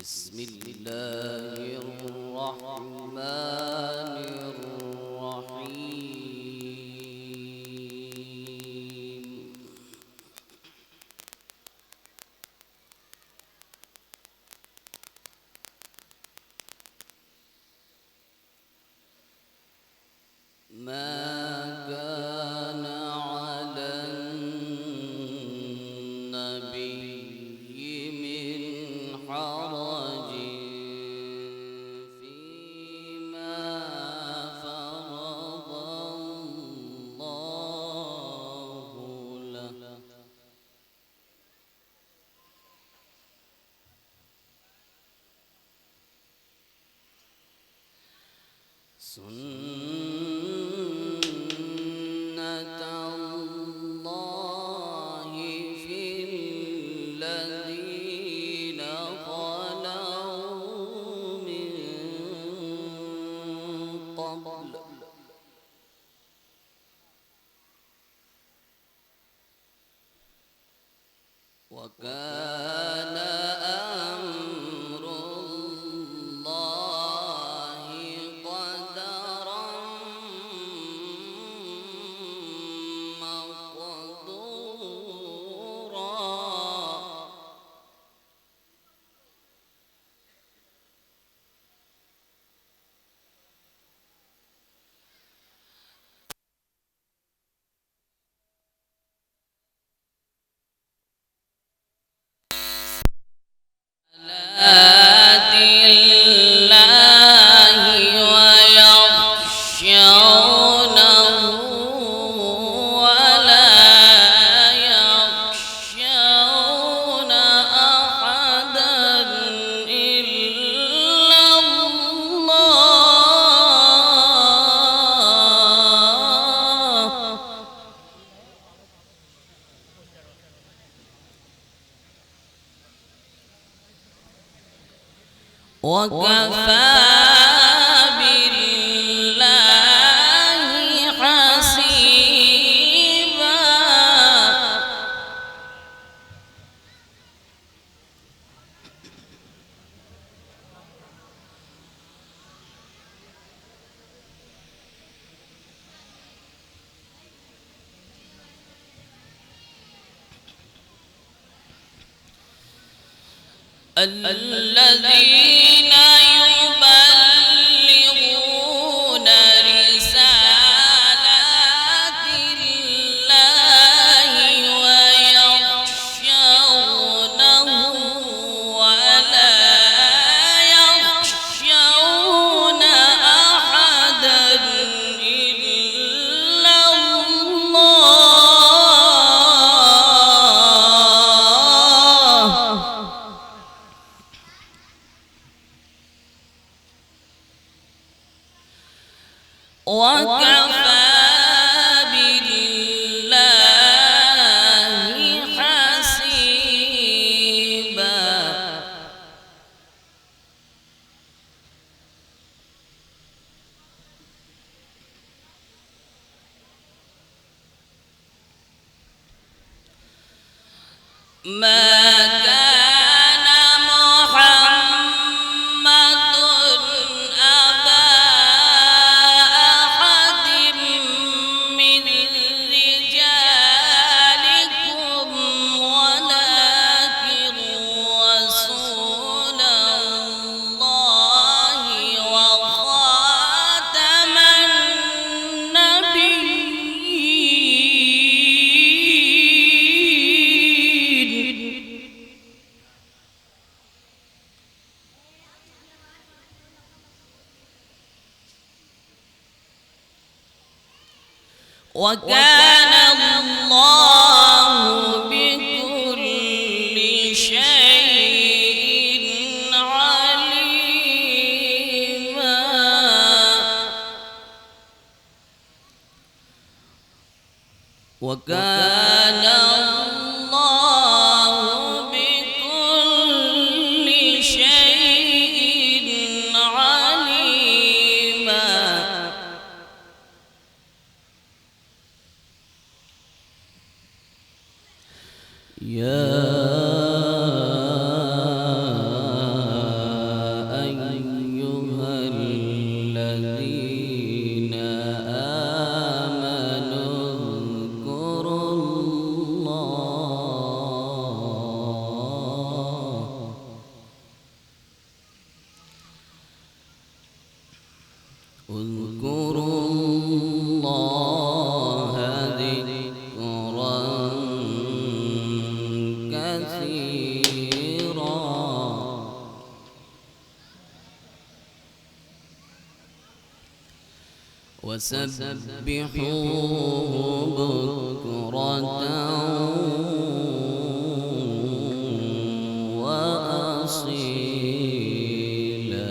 بسم الله الرحمن الرحيم. ما كان على النبي من حرج فيما فرض الله له. سنة الله في الذين خلوا من قبل وكان أمر الله قدرا مقدورا. آيات الله ويخشونه ولا يخشون أحدا إلا الله. وكفى بالله حسيبا. الذين يبلغون رسالات الله ويخشونه ولا يخشون أحدا إلا الله. وكفى بالله حسيبا. ما كان محمد أبا أحد من رجالكم ولكن رسول الله وخاتم النبيين. وكان الله بكل شيء عليما. وكان الله بكل شيء عليما. يا اذكروا الله ذكرا كثيرا وسبحوه بكرة وأصيلا.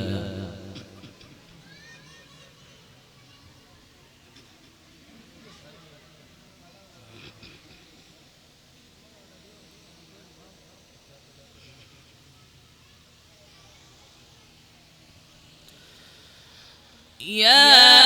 يا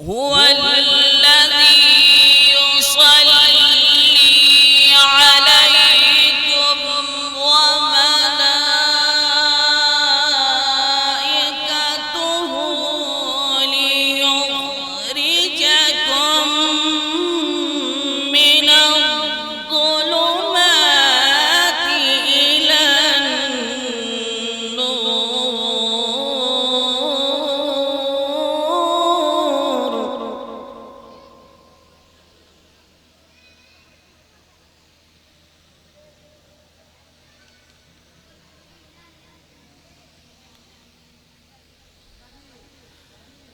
هو الذي يصلي عليكم وملائكته ليخرجكم من الظلمات إلى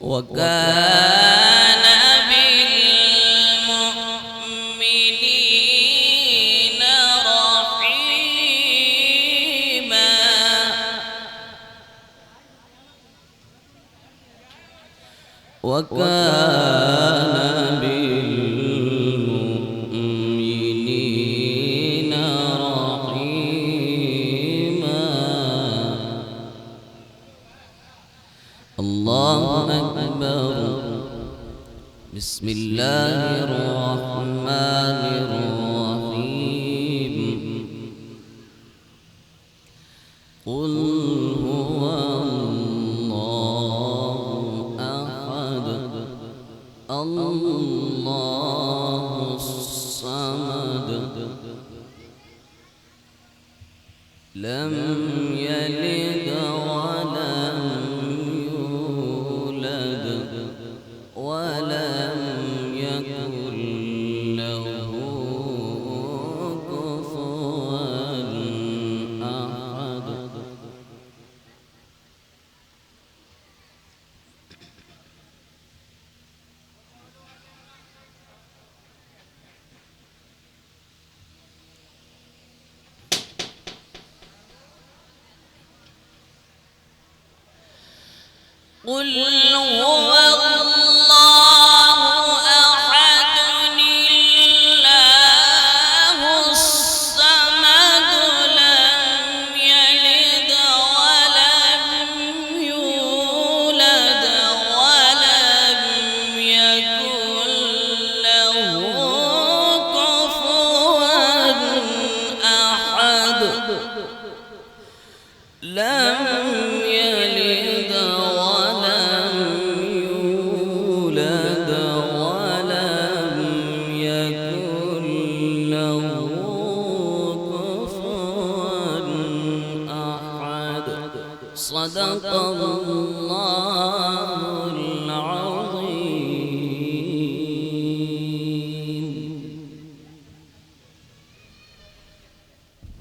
وكان بالمؤمنين رحيما. وكان بالمؤمنين رحيما. الله أكبر. بسم الله الرحمن الرحيم. قل هو الله أحد الله الصمد لم يلد ولم ولم يكن له كفوا أحد. قل هو لم يلد ولم يولد ولم يكن له كفوا أحد. صدق الله